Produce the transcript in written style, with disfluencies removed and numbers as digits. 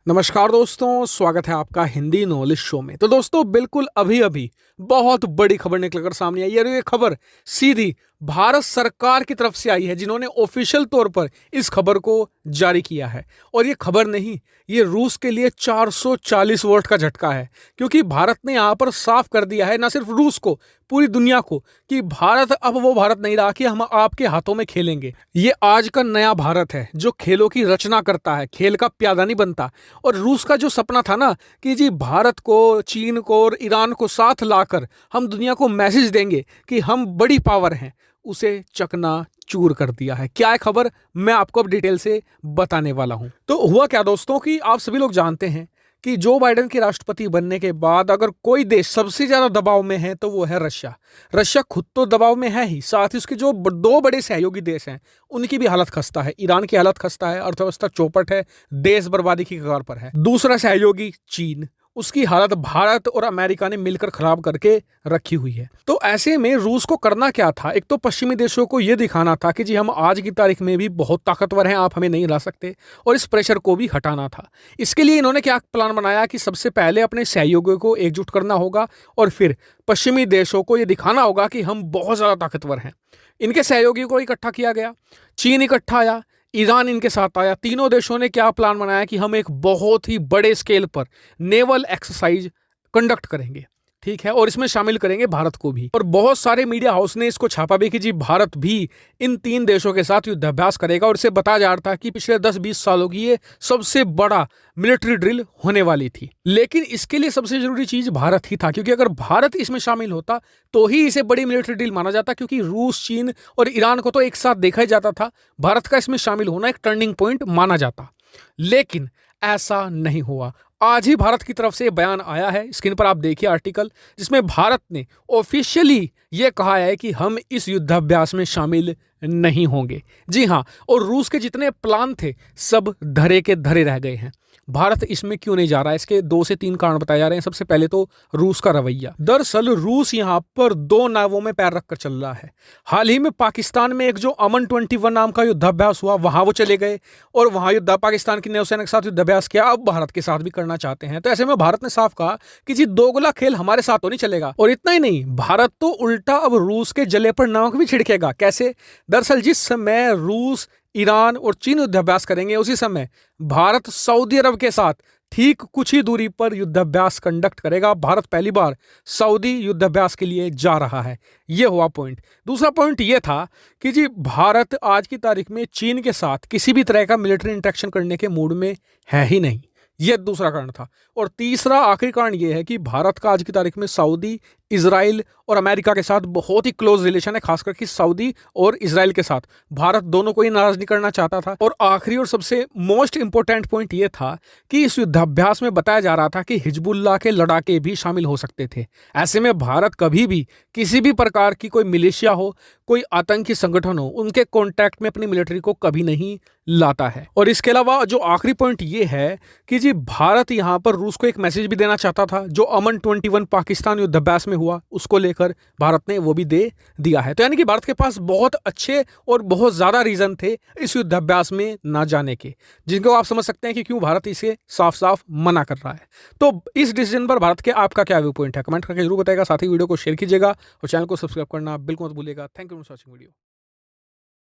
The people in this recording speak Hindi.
नमस्कार दोस्तों, स्वागत है आपका हिंदी नॉलेज शो में। तो दोस्तों, बिल्कुल अभी अभी बहुत बड़ी खबर निकलकर सामने आई है और ये खबर सीधी भारत सरकार की तरफ से आई है, जिन्होंने ऑफिशियल तौर पर इस खबर को जारी किया है। और ये खबर नहीं, ये रूस के लिए 440 वोल्ट का झटका है, क्योंकि भारत ने यहाँ पर साफ कर दिया है, ना सिर्फ रूस को, पूरी दुनिया को, कि भारत अब वो भारत नहीं रहा कि हम आपके हाथों में खेलेंगे। ये आज का नया भारत है जो खेलों की रचना करता है, खेल का प्यादा नहीं बनता। और रूस का जो सपना था ना कि जी भारत को, चीन को और ईरान को साथ लाकर हम दुनिया को मैसेज देंगे कि हम बड़ी पावर हैं, उसे चकना चूर कर दिया है। क्या है खबर, मैं आपको अब डिटेल से बताने वाला हूं। तो हुआ क्या दोस्तों कि आप सभी लोग जानते हैं कि जो बाइडेन के राष्ट्रपति बनने के बाद अगर कोई देश सबसे ज्यादा दबाव में है तो वो है रशिया। रशिया खुद तो दबाव में है ही, साथ ही उसके जो दो बड़े सहयोगी देश हैं उनकी भी हालत खस्ता है। ईरान की हालत खस्ता है, अर्थव्यवस्था चौपट है, देश बर्बादी की कगार पर है। दूसरा सहयोगी चीन, उसकी हालत भारत और अमेरिका ने मिलकर खराब करके रखी हुई है। तो ऐसे में रूस को करना क्या था? एक तो पश्चिमी देशों को यह दिखाना था कि जी हम आज की तारीख में भी बहुत ताकतवर हैं, आप हमें नहीं ला सकते, और इस प्रेशर को भी हटाना था। इसके लिए इन्होंने क्या प्लान बनाया कि सबसे पहले अपने सहयोगियों को एकजुट करना होगा और फिर पश्चिमी देशों को यह दिखाना होगा कि हम बहुत ज्यादा ताकतवर हैं। इनके सहयोगियों को इकट्ठा किया गया, चीन इकट्ठा आया, ईरान इनके साथ आया। तीनों देशों ने क्या प्लान बनाया कि हम एक बहुत ही बड़े स्केल पर नेवल एक्सरसाइज कंडक्ट करेंगे, ठीक है, और इसमें शामिल करेंगे भारत को भी। और बहुत सारे मीडिया हाउस ने इसको छापा भी कि जी भारत भी इन तीन देशों के साथ युद्धाभ्यास करेगा, और इसे बताया जा रहा था कि पिछले 10-20 सालों की ये सबसे बड़ा मिलिट्री ड्रिल होने वाली थी। लेकिन इसके लिए सबसे जरूरी चीज भारत ही था, क्योंकि अगर भारत इसमें शामिल होता तो ही इसे बड़ी मिलिट्री ड्रिल माना जाता, क्योंकि रूस, चीन और ईरान को तो एक साथ देखा ही जाता था। भारत का इसमें शामिल होना एक टर्निंग पॉइंट माना जाता, लेकिन ऐसा नहीं हुआ। आज ही भारत की तरफ से बयान आया है, स्क्रीन पर आप देखिए आर्टिकल, जिसमें भारत ने ऑफिशियली यह कहा है कि हम इस युद्धाभ्यास में शामिल नहीं होंगे। जी हां, और रूस के जितने प्लान थे सब धरे के धरे रह गए हैं। भारत इसमें क्यों नहीं जा रहा है? इसके 2 से 3 कारण बताए जा रहे हैं। सबसे पहले तो रूस का रवैया। दरअसल रूस यहां पर 2 नावों में पैर रखकर चल रहा है। हाल ही में पाकिस्तान में एक जो अमन 21 नाम का युद्धाभ्यास हुआ, वहां वो चले गए और वहां पाकिस्तान की नौसेना के साथ युद्धाभ्यास किया। अब भारत के साथ भी करना चाहते हैं। तो ऐसे में भारत ने साफ कहा कि जी दोगला खेल हमारे साथ तो नहीं चलेगा। और इतना ही नहीं, भारत तो उल्टा अब रूस के जले पर नमक भी छिड़केगा। कैसे? दरअसल जिस समय रूस, ईरान और चीन युद्धाभ्यास करेंगे, उसी समय भारत सऊदी अरब के साथ ठीक कुछ ही दूरी पर युद्धाभ्यास कंडक्ट करेगा। भारत पहली बार सऊदी युद्धाभ्यास के लिए जा रहा है। यह हुआ पॉइंट। दूसरा पॉइंट यह था कि जी भारत आज की तारीख में चीन के साथ किसी भी तरह का मिलिट्री इंटरेक्शन करने के मूड में है ही नहीं। यह दूसरा कारण था। और तीसरा आखिरी कारण यह है कि भारत का आज की तारीख में सऊदी, इजराइल और अमेरिका के साथ बहुत ही क्लोज रिलेशन है, खासकर कि सऊदी और इजराइल के साथ भारत दोनों को ही नाराज नहीं करना चाहता था। और आखिरी और सबसे मोस्ट इंपॉर्टेंट पॉइंट यह था कि इस युद्धाभ्यास में बताया जा रहा था कि हिजबुल्लाह के लड़ाके भी शामिल हो सकते थे। ऐसे में भारत कभी भी किसी भी प्रकार की कोई मिलिशिया हो, कोई आतंकी संगठन हो, उनके कॉन्टैक्ट में अपनी मिलिट्री को कभी नहीं लाता है। और इसके अलावा जो आखिरी पॉइंट ये है कि जी भारत यहां पर रूस को एक मैसेज भी देना चाहता था। जो अमन 21 पाकिस्तान युद्धाभ्यास में हुआ, उसको लेकर भारत ने वो भी दे दिया है। तो यानी कि भारत के पास बहुत अच्छे और बहुत ज्यादा रीजन थे इस युद्धाभ्यास में ना जाने के, जिनको आप समझ सकते हैं कि क्यों भारत इसे साफ साफ मना कर रहा है। तो इस डिसीजन पर भारत के आपका क्या व्यू पॉइंट है? कमेंट करके जरूर बताएगा। साथ ही वीडियो को शेयर कीजिएगा और चैनल को सब्सक्राइब करना बिल्कुल मत भूलिएगा। Thank you for watching video.